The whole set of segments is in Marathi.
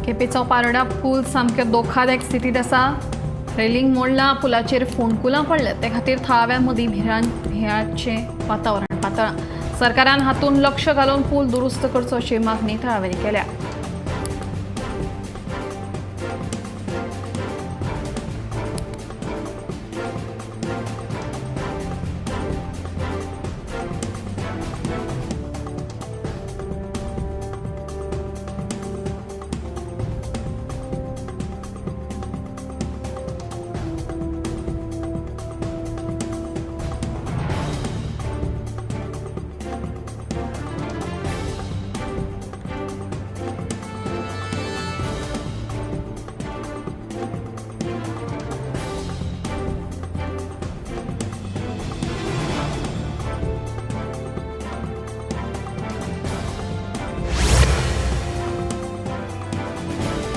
केपेंचो पारोडा पूल सामक्यो धोकादायक स्थितीत आसा। रेलिंग मोडला, पुलाचेर फोंडकुलां पडले, ते खातीर थळाव्यां मदीं भिरांचें वातावरण पातळ्ळां। सरकारान हातूंत लक्ष घालून पूल दुरुस्त करचो अशी मागणी थळाव्यांनी केल्या।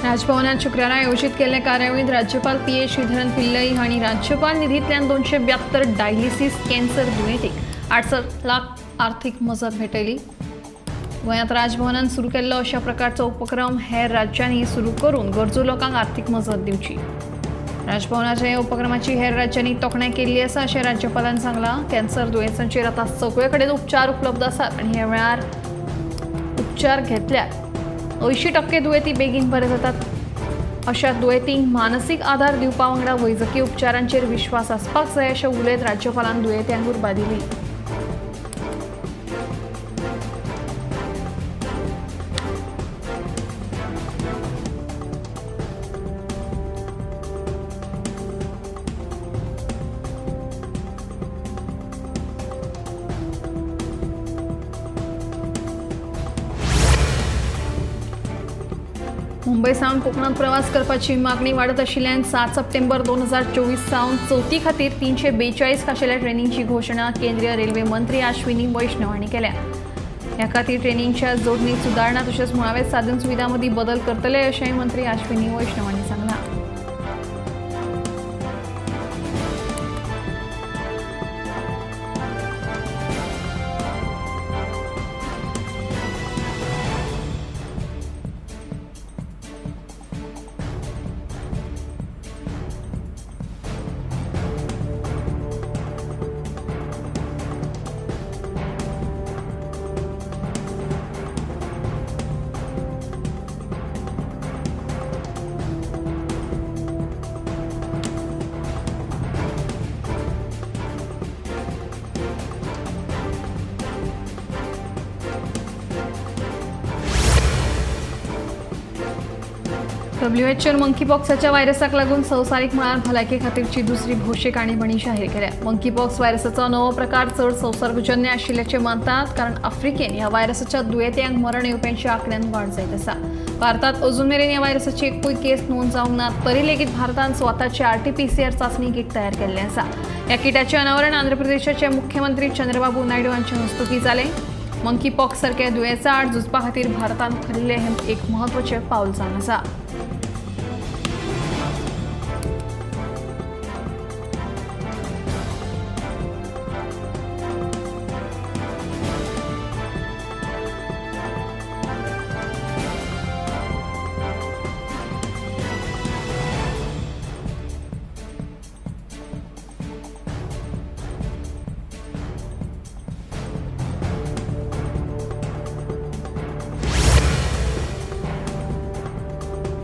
राजभवनात शुक्रारा आयोजित केल्ले कार्यावळींत राज्यपाल पी.एच. श्रीधरन पिल्लई हांणी राज्यपाल निधींतल्यान 272 डायलिसीस कॅन्सर दुयेंतींक 68 लाख आर्थीक मजत भेटयली। गोंयांत राजभवनान सुरू केल्लो अशा प्रकारचो उपक्रम हेर राज्यांनी सुरू करून गरजू लोकांक आर्थीक मजत दिवची। राजभवनाच्या ह्या उपक्रमाची हेर राज्यांनी तोखणाय केल्ली आसा अशें राज्यपालान सांगलां। कॅन्सर दुयेंसांचेर आतां सगळे कडेन उपचार उपलब्ध आसात आनी ह्या वेळार उपचार घेतल्यार 80% दुयेंती बेगीन बरे जातात। अशा दुयेंतींक मानसीक आधार दिवपा वांगडा वैजकी उपचारांचेर विश्वास आसपाक जाय अशें उलयत राज्यपालान दुयेंत्यांक उर्बा दिली। मुंबई सावन कोकणात प्रवास करपाची मागणी वाडत आशिल्ल्यान 7 सप्टेंबर 2024 सावन चवथी खातीर 342 खाशेल्या ट्रेनींची घोशणा केंद्रीय रेल्वे मंत्री अश्विनी वैष्णव हांणी केल्या। ह्या खातीर ट्रेनींच्या जोडणीत सुदारणा तशेंच मुळावे साधन सुविधा मदीं बदल करतले अशेंय मंत्री अश्विनी वैष्णव हांणी सांगलां। WHO मंकीपॉक्साच्या व्हायरसाक लागून संवसारीक मळार भलायके खातीरची दुसरी भौशीक आणीबाणी जाहीर केल्या। मंकीपॉक्स व्हायरसाचो नवो प्रकार चड संसर्गजन्य आशिल्ल्याचे मानतात, कारण आफ्रिकेन ह्या व्हायरसाच्या दुयेंत्यांक मरण येवप्यांच्या आंकड्यांत वाड जायत आसा। भारतात अजून मेरेन ह्या व्हायरसाची एकूय केस नोंद जावंक ना, तरी लेगीत भारतान स्वताचे RT-PCR चाचणी किट तयार केल्लें आसा। ह्या किटाचे अनावरण आंध्र प्रदेशाचे मुख्यमंत्री चंद्रबाबू नायडू हांच्या हस्तुकीं जालें। मंकीपॉक्स सारख्या दुयेंसा आड झुजपा खातीर भारतान उखलिल्लें हें एक म्हत्वाचें पावल जावन आसा।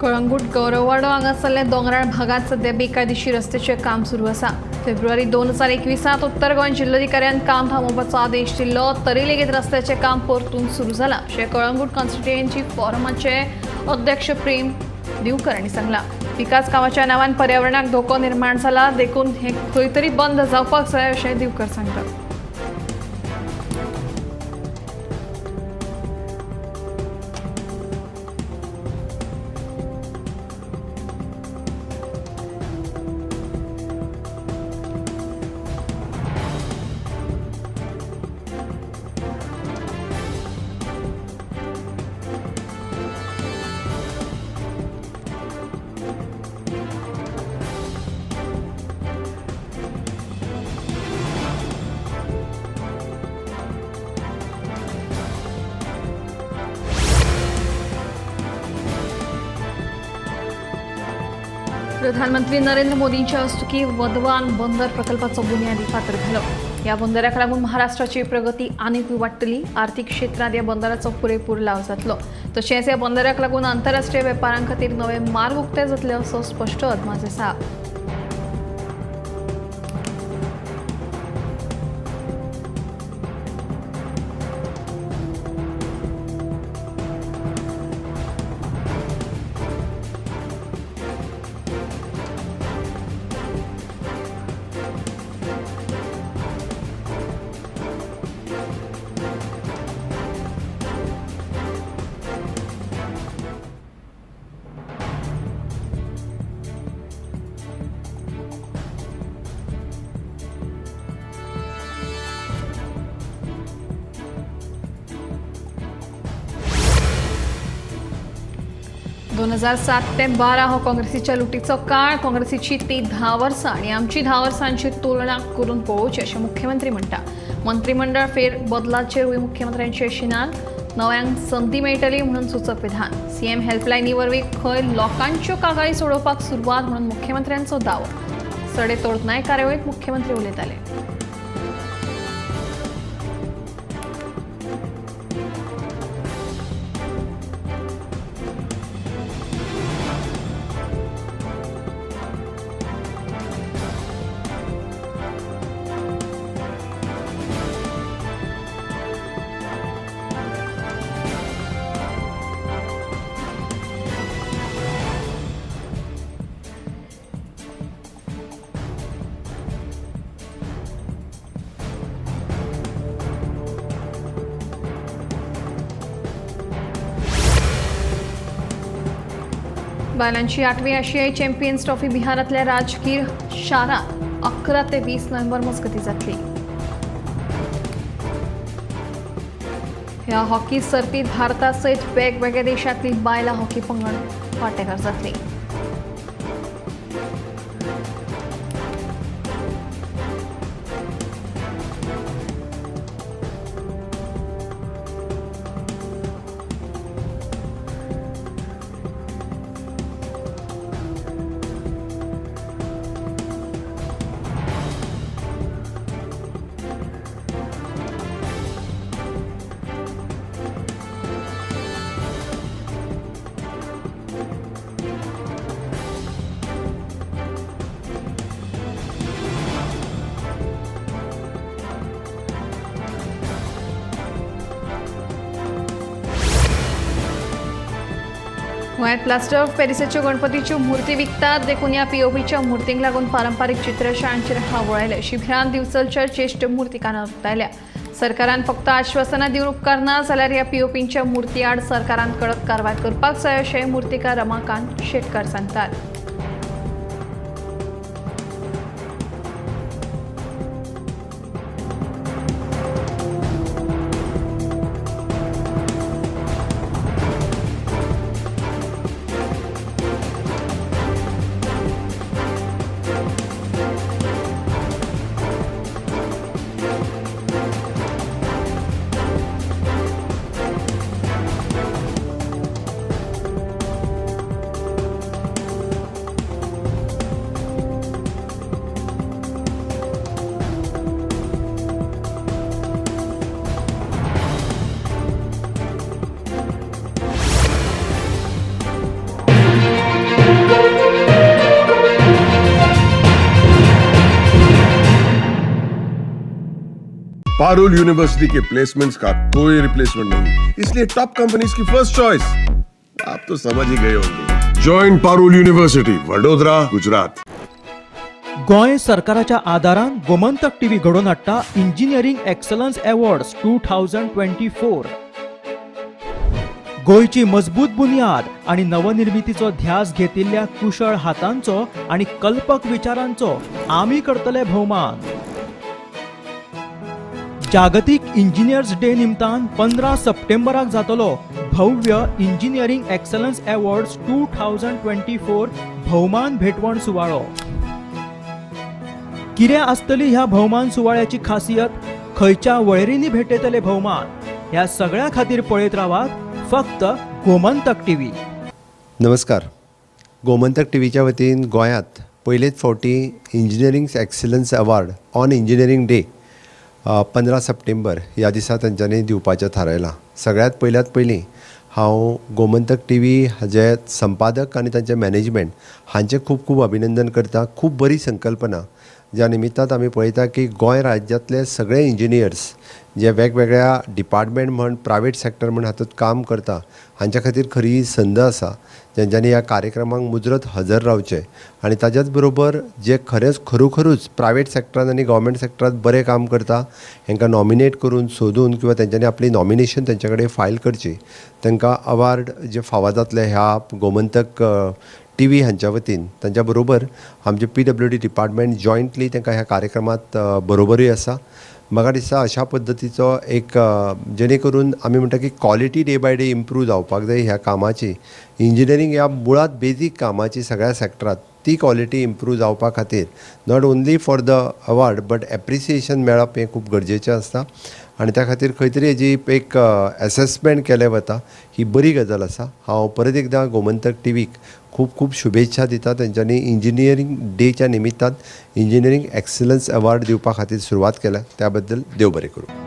कळंगूट गौरववाडो हांगासरल्या दोंगराळ भागात सध्या बेकायदेशीर रस्त्याचें काम सुरू आसा। फेब्रुवारी 2021 उत्तर गोंय जिल्हाधिकाऱ्यान काम थांबोवपाचो आदेश दिल्लो, तरी लेगीत रस्त्याचें काम परतून सुरू जालां अशें कळंगूट कॉन्स्टिट्युएन्सी फोरमाचे अध्यक्ष प्रेम दिवकर हांणी सांगलां। विकास कामाच्या नांवान पर्यावरणाक धोको निर्माण जाला, देखून हें खंय तरी बंद जावपाक जाय अशें दिवकर सांगतात। प्रधानमंत्री नरेंद्र मोदींच्या हस्तुकी वधवान बंदर प्रकल्पाचं बुनियादी पात्र झालं। या बंदराक लागून महाराष्ट्राची प्रगती आनीक वाडटली। आर्थिक क्षेत्रात या बंदराचो पुरेपूर लाव जातलो। तशेंच या बंदराक लागून आंतरराष्ट्रीय वेपारां खातीर नवे मार्ग उक्ते जातले असो स्पष्ट अदमास आसा। दोन 2007 ते 12 हो काँग्रेसीच्या लुटीचो काळ। काँग्रेसीची ती 10 वर्सां आणि आमची 10 वर्सांची तुलना करून पळोवची अशें मुख्यमंत्री म्हणटा। मंत्रिमंडळ फेर बदलाचेरूय मुख्यमंत्र्यांचे शिनान नव्यांक संधी मेळटली म्हणून सुचप विधान। सीएम हेल्पलायनी वरवीं खंय लोकांच्यो कागाळी सोडोवपाक सुरवात म्हणून मुख्यमंत्र्यांचो दावो। सडेतोड कार्यावळीत मुख्यमंत्री उलयताले। बायलांची 8वी आशियाई चॅम्पियन्स ट्रॉफी बिहारातल्या राजगीर शारात 11 ते 20 नोव्हेंबर मजगती जातली। ह्या हॉकी सर्तीत भारतासयत वेगवेगळ्या देशांतली बायला हॉकी पंगड वांटेकार जातली। गोंयांत प्लास्टर ऑफ पॅरिसाच्यो गणपतीच्यो मुर्ती विकतात। देखून ह्या पीओपीच्या मुर्तींक लागून पारंपारीक चित्रशाळांचेर हाव वळयले। शिबिरांत दिवचलच्या ज्येष्ठ मुर्तीकारांक उक्तायल्या। सरकारान फक्त आश्वासनां दिवन उपकार ना जाल्यार ह्या पीओपींच्या मुर्ती आड सरकारान कडक कारवाय करपाक जाय अशें मुर्तीकार रमाकांत शेटकार सांगतात। पारुल यूनिवर्सिटी के प्लेसमेंट्स का कोई रिप्लेसमेंट नहीं, इसलिए टॉप कंपनीज की फर्स्ट चॉइस। आप तो समझ ही गए होंगे। Join Parul university, Vadodara, Gujarat. गोंय सरकाराच्या आदारान गोमंतक टीव्ही घडोवन हाडटा इंजिनियरिंग एक्सलन्स अवॉर्ड्स 2024। गोंयची मजबूत बुनियाद आणि नवनिर्मितीचो ध्यास घेतिल्ल्या कुशळ हातांचो आणि कल्पक विचारांचो आमी करतले भोवमान। जागतिक इंजिनियर्स डे निमतान 15 सप्टेंबराक जातलो भव्य इंजिनियरिंग एक्सलन्स अवॉर्ड्स 2024 भोवमान भेटवण सुवाळो। कितें आसतली ह्या भोवमान सुवाळ्याची खासियत, खंयच्या वळेरींनी भेटयतले भोवमान, ह्या सगळ्या खातीर पळयत रावात फक्त गोमंतक टीव्ही। नमस्कार, गोमंतक टीव्हीच्या वतीन गोंयांत पयलेच फावटी engineering excellence award on engineering day 15 September ह्या दिसा तांच्यांनी दिवपाचें थारायलां. सगळ्यांत पयलीं हांव गोमंतक टीव्ही हाजे संपादक आनी तांचे मॅनेजमेंट हांचें खूब खूब अभिनंदन करता. खूब बरी संकल्पना, ज्या निमित्तान आमी पळयता की गोंय राज्यांतले सगळे इंजिनियर्स जे वेगवेगळ्या डिपार्टमेंट म्हण प्रायवेट सॅक्टर म्हण हातूंत काम करता हांच्या खातीर खरी संद आसा, जेंच्यांनी ह्या कार्यक्रमाक मुजरत हजर रावचें. आनी ताच्याच बरोबर जे खरोखरूच प्रायवेट सॅक्टरान आनी गव्हर्मेंट सॅक्टरांत बरें काम करता हांकां नॉमिनेट करून सोदून किंवा तेंच्यांनी आपली नॉमिनेशन तेंच्या कडेन फायल करची, तांकां अवॉर्ड जे फावो जातले ह्या गोमंतक टीव्ही हांच्या वतीन. तांच्या बरोबर आमचे PWD डिपार्टमेंट जॉयंटली तांकां ह्या कार्यक्रमांत बरोबरूय आसा. म्हाका दिसता अशा पद्दतीचो एक जेणे करून आमी म्हणटा की quality day by day improve जावपाक जाय ह्या कामाची. इंजिनियरींग ह्या मुळात बेजीक कामाची सगळ्या सॅक्टरांत ती क्वॉलिटी इम्प्रूव जावपा खातीर not only for the award but appreciation मेळप हें खूब गरजेचें आसता. आनी त्या खातीर खंय तरी हेजी एक एसेसमेंट केलें वता, ही बरी गजाल आसा. हांव परत एकदां गोमंतक टीव्हीक खूब खूब शुभेच्छा दिता. तेंच्यांनी इंजिनियरींग डेच्या निमित्तान इंजिनियरींग एक्सलन्स अवॉर्ड दिवपा खातीर सुरवात केल्या, त्या बद्दल देव बरें करूं.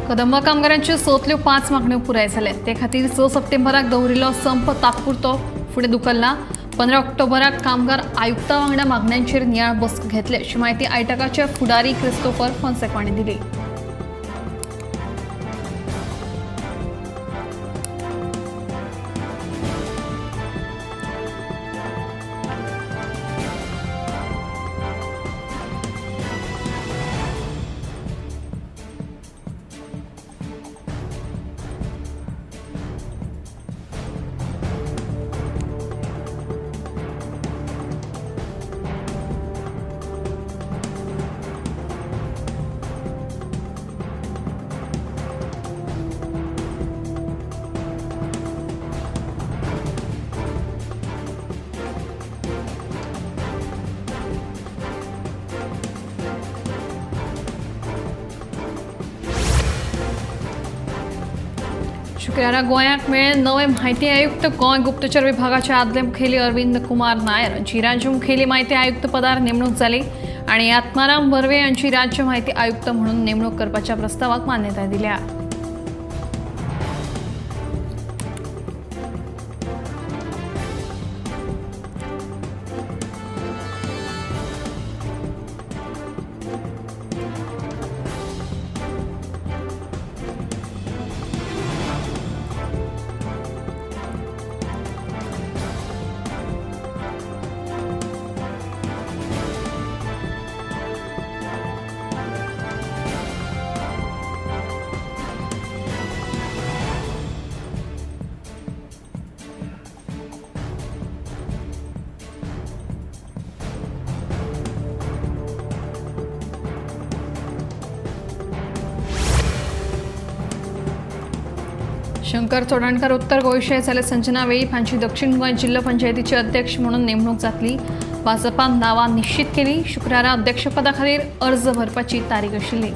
कदंबा कामगारांच्यो सतल्यो 5 मागण्यो पुराय जाल्यात. ते खातीर 6 सप्टेंबराक दवरिल्लो संप तात्पुरतो फुडें धुकल्ला. 15 ऑक्टोबराक कामगार आयुक्ता वांगडा मागण्यांचेर नियाळ बसका घेतले अशी माहिती आयटकाचे फुडारी क्रिस्तोफर फॉन्सेका हांणी दिली. शुक्रारा गोंयाक मेळ्ळे नवे म्हायती आयुक्त. गोंय गुप्तचर विभागाचे आदले मुखेली अरविंद कुमार नायर हांची राज्य मुखेली म्हायती आयुक्त पदार नेमणूक जाली आनी आत्माराम बर्वे हांची राज्य म्हायती आयुक्त म्हणून नेमणूक करपाच्या प्रस्तावाक मान्यताय दिल्या. शंकर चोडणकर उत्तर गोंयचे जाल्यार संजना वेळीप हांची दक्षिण गोंय जिल्हा पंचायतीचे अध्यक्ष म्हणून नेमणूक जातली. भाजपान नांवां निश्चित केली. शुक्रारा अध्यक्षपदा खातीर अर्ज भरपाची तारीख आशिल्ली.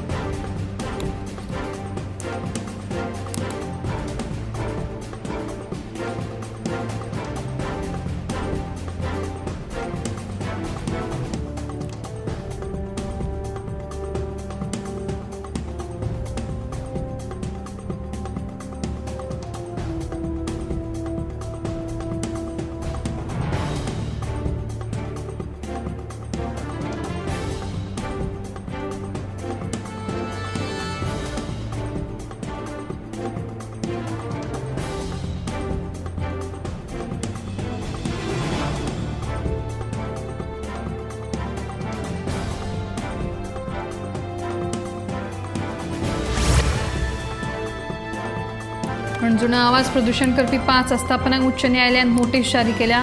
पणजुणा आवाज प्रदूषण करपी 5 आस्थापनांक उच्च न्यायालयान नोटीस जारी केल्या.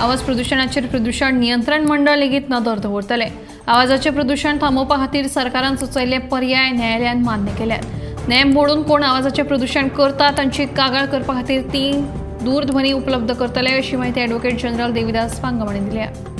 आवाज प्रदूषणाचेर प्रदूषण नियंत्रण मंडळ लेगीत नदर दवरतले. आवाजाचे प्रदूषण थांबोवपा खातीर सरकारान सुचयल्ले पर्याय न्यायालयान मान्य केल्यात. नेम मोडून कोण आवाजाचे प्रदूषण करता तांची कागाळ करपा खातीर 3 दूरध्वनी उपलब्ध करतले अशी माहिती ॲडव्होकेट जनरल देविदास पांगम हांणी दिली आहे.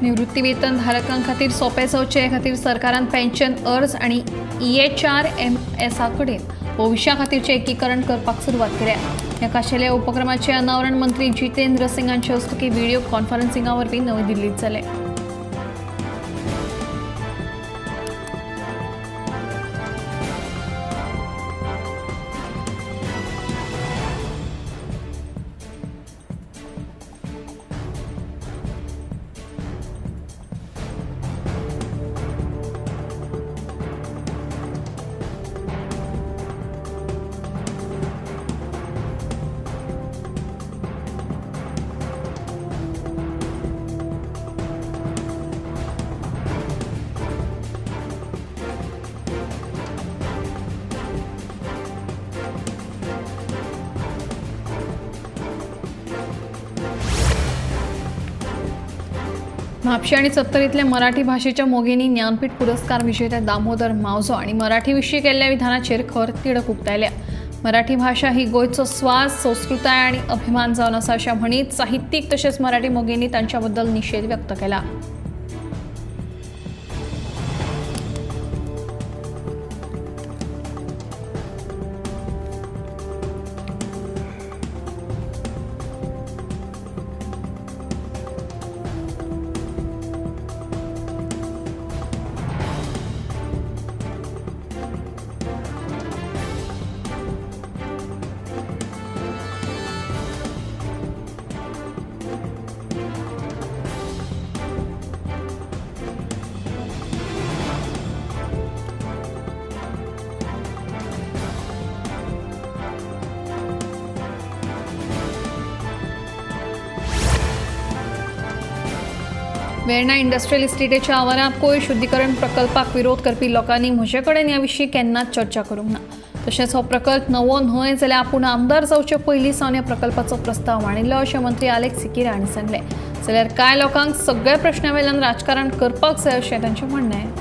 निवृत्तीवेतन धारकां खातीर सोंपे जावचे खातीर सरकारान पेन्शन अर्ज आनी EHRMS कडेन भविष्या खातीरचें एकीकरण करपाक सुरवात केल्या. ह्या खाशेल्या उपक्रमाचें अनावरण मंत्री जितेंद्र सिंग हांचे हस्तुकी व्हिडिओ कॉन्फरन्सिंगा वरवीं नवी दिल्लींत जालें. म्हापशे आणि सत्तरीतले मराठी भाषेच्या मोगींनी ज्ञानपीठ पुरस्कार विजेते दामोदर मावजो आणि मराठी विशीं केल्ल्या विधानाचेर खर तिडक उक्तायल्या. मराठी भाषा ही गोंयचो स्वास, संस्कृताय आणि अभिमान जावन आसा अशें म्हणीत साहित्यीक तशेंच मराठी मोगींनी तांच्या बद्दल निशेध व्यक्त केला. वेर्णा इंडस्ट्रियल इस्टेटीच्या आवारांत कोयर शुद्धीकरण प्रकल्पाक विरोध करपी लोकांनी म्हजे कडेन ह्या विशीं केन्नाच चर्चा करूंक ना. तशेंच हो प्रकल्प नवो न्हय जाल्यार आपूण आमदार जावचे पयलीं सावन ह्या प्रकल्पाचो प्रस्ताव मांडिल्लो अशें मंत्री अलेक्स सिकीरा हांणी सांगलें. जाल्यार कांय लोकांक सगळ्या प्रश्ना वेल्यान राजकारण करपाक जाय अशें तांचें म्हणणें.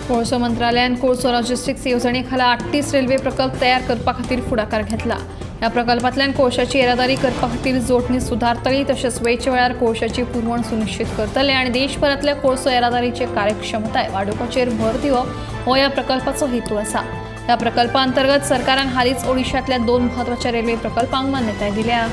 कोळसो मंत्रालयान कोळसो लॉजिस्टिक्स येवजणे खाला 38 रेल्वे प्रकल्प तयार करपा खातीर फुडाकार घेतला. ह्या प्रकल्पांतल्यान कोळशाची येरादारी करपा खातीर जोडणी सुधारतली तशेंच वेळचे वेळार कोळशाची पुरवण सुनिश्चित करतले आनी देशभरांतल्या कोळसो येरादारीचे कार्यक्षमताय वाडोवपाचेर भर दिवप हो ह्या प्रकल्पाचो हेतू आसा. ह्या प्रकल्पा अंतर्गत सरकारान हालींच ओडिशांतल्या 2 म्हत्वाच्या रेल्वे प्रकल्पांक मान्यताय दिल्या.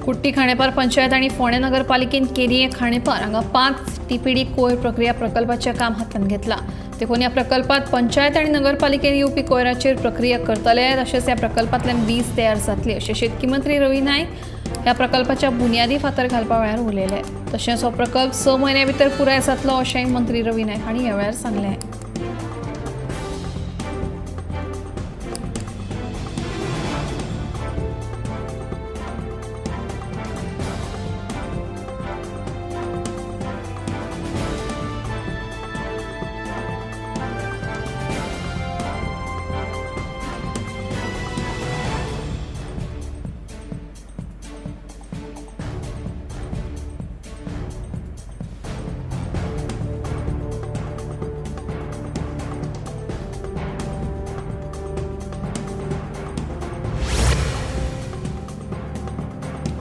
कुट्टी खाणेपार पंचायत आणि फोंडे नगरपालिकेन केरिये खाणेपार हांगा 5 टीपीडी कोयर प्रक्रिया प्रकल्पाचें काम हातांत घेतलां. देखून ह्या प्रकल्पात पंचायत आणि नगरपालिकेन येवपी कोयराचेर प्रक्रिया करतले तशेंच ह्या प्रकल्पांतल्यान वीज तयार जातली अशें शेतकी मंत्री रवी नायक ह्या प्रकल्पाच्या बुनियादी फातर घालपा वेळार उलयले. तशेंच हो प्रकल्प 6 म्हयन्यां भितर पुराय जातलो अशेंय मंत्री रवी नायक हांणी ह्या वेळार सांगलें.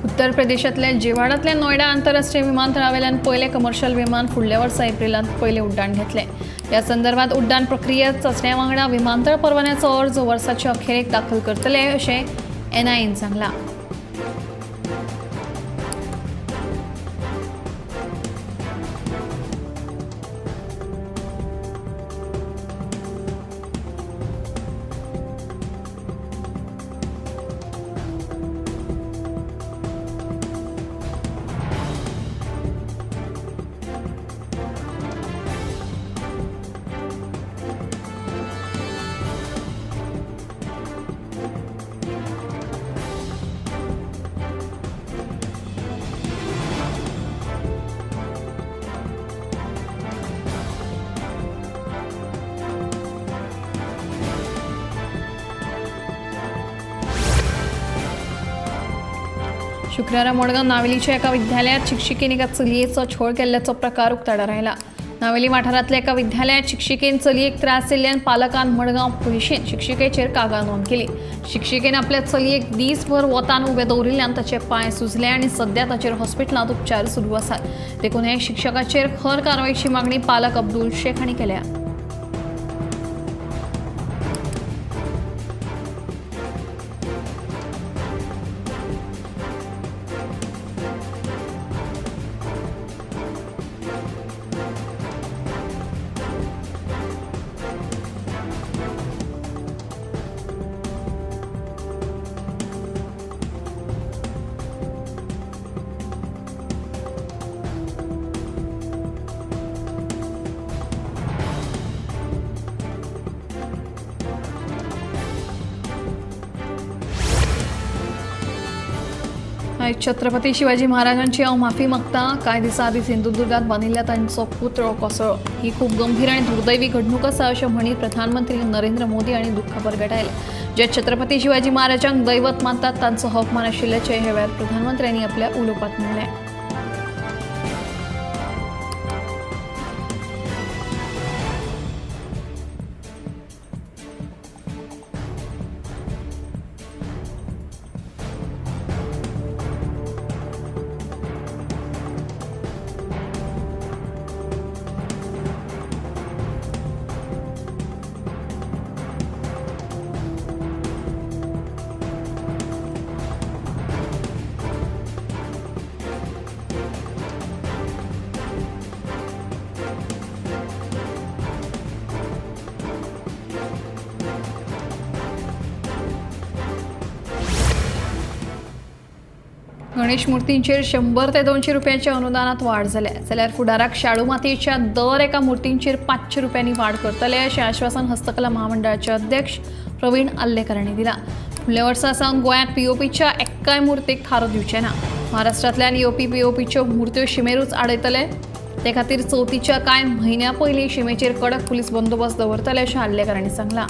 उत्तर प्रदेशातल्या जेवाडातल्या नोयडा आंतरराष्ट्रीय विमानतळावेल्यान पयले कमर्शियल विमान फुडल्या वर्सा एप्रिलांत पयले उड्डाण घेतलें. ह्या संदर्भात उड्डाण प्रक्रियेत चाचण्या वांगडा विमानतळ परवान्याचो अर्ज वर्साच्या अखेरेक दाखल करतले अशें NIAन सांगलां. शुक्रारा मडगांव नावेलीच्या एका विद्यालयात शिक्षिकेन एका चलयेचो छळ केल्ल्याचो प्रकार उक्ताडार आयला. नावेली वाठारांतल्या एका विद्यालयात शिक्षिकेन चलयेक त्रास दिल्ल्यान पालकान मडगांव पुलिशेन शिक्षिकेचेर कागाळ नोंद केली. शिक्षिकेन आपल्या चलयेक दीसभर वतान उबे दवरिल्ल्यान ताचे पांय सुजले आनी सध्या ताचेर हॉस्पिटलांत उपचार सुरू आसात. देखून हे शिक्षकाचेर खर कारवायेची मागणी पालक अब्दुल शेख हांणी केल्या. आयज छत्रपती शिवाजी महाराजांची हांव माफी मागता. कांय दिसां आदी सिंधुदुर्गात बांदिल्ल्या तांचो पुतळो कोसळ्ळो. ही खूब गंभीर आनी दुर्दैवी घडणूक आसा अशें म्हणी प्रधानमंत्री नरेंद्र मोदी हांणी दुख्ख परगटायलें. जे छत्रपती शिवाजी महाराजांक दैवत मानतात तांचो हकमान आशिल्ल्याचें हे वेळार प्रधानमंत्र्यांनी आपल्या उलोवपांत म्हणलें. गणेश मुर्तींचेर 100 ते 200 रुपयांच्या अनुदानात वाढ जाल्या. जाल्यार फुडाराक शाडू मातयेच्या दर एका मुर्तींचेर 500 रुपयांनी वाढ करतले अशें आश्वासन हस्तकला महामंडळाचे अध्यक्ष प्रवीण आल्लेकर हांणी दिलां. फुडल्या वर्सा सावन गोंयांत POPच्या एक्काय मुर्तीक थारो दिवचे ना. महाराष्ट्रांतल्यान येवपी POPच्यो मुर्त्यो शिमेरूच आडयतले. ते खातीर चवथीच्या कांय म्हयन्यां पयलीं शिमेचेर कडक पुलीस बंदोबस्त दवरतले अशें आल्लेकर हांणी सांगलां.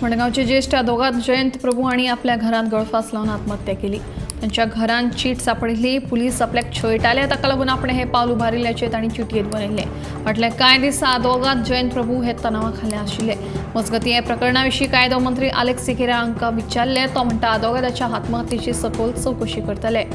मडगांवचे ज्येष्ठ अदवोगात जयंत प्रभू हांणी आपल्या घरांत गळफास लावन आत्महत्या केली. त्यांच्या घरांत चीट सापडिल्ली. पुलीस आपल्याक छळटाले ताका लागून आपण हे पावल उबारिल्ल्याचे तांणी चिटयेत बरयल्ले. म्हटले कांय दीस आदवोगाद जयंत प्रभू हे तणावा खाला आशिल्ले. मजगतीं हे प्रकरणा विशीं कायदो मंत्री आलेक्स सिकेरा हांकां विचारले. तो म्हणटा आदवोगादाच्या आत्महत्येची सखोल चवकशी करतले.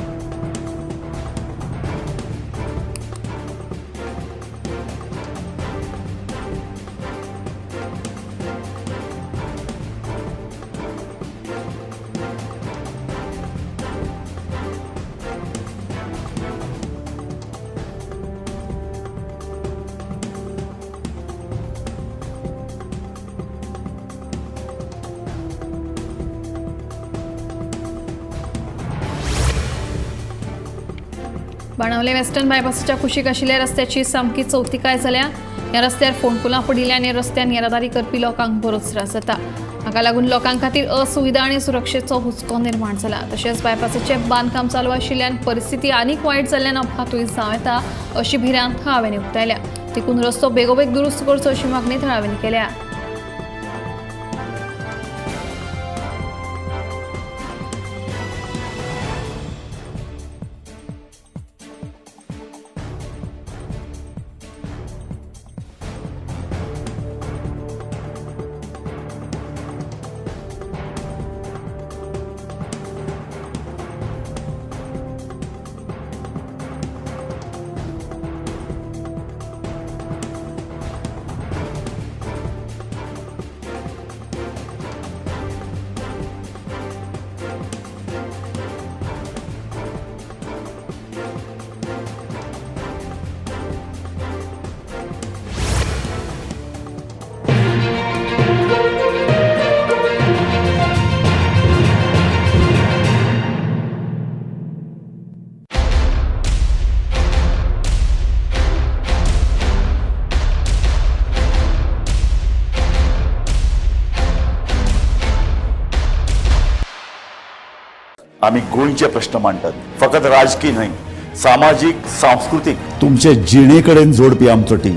बाणावले वेस्टर्न बायपासाच्या कुशीक आशिल्ल्या रस्त्याची सामकी चवथिकाय जाल्या. ह्या रस्त्यार फोंडकुलां पडिल्ल्या आनी रस्त्यान येरादारी करपी लोकांक बरोच त्रास जाता. हाका लागून लोकां खातीर असुविधा आनी सुरक्षेचो हुस्को निर्माण जाला. तशेंच बायपासाचें बांदकाम चालू आशिल्ल्यान परिस्थिती आनीक वायट जाल्ल्यान अपघातूय जावं येता अशी भिरांत थळाव्यांनी उक्तायल्या. देखून रस्तो बेगोबेग दुरुस्त करचो अशी मागणी थळाव्यांनी केल्या. आम्ही गोंयचे प्रश्न मांडटात. फकत राजकीय न्हय, सामाजीक सांस्कृतीक तुमचे जिणेकडेन जोडपी आमचो टीव्ही.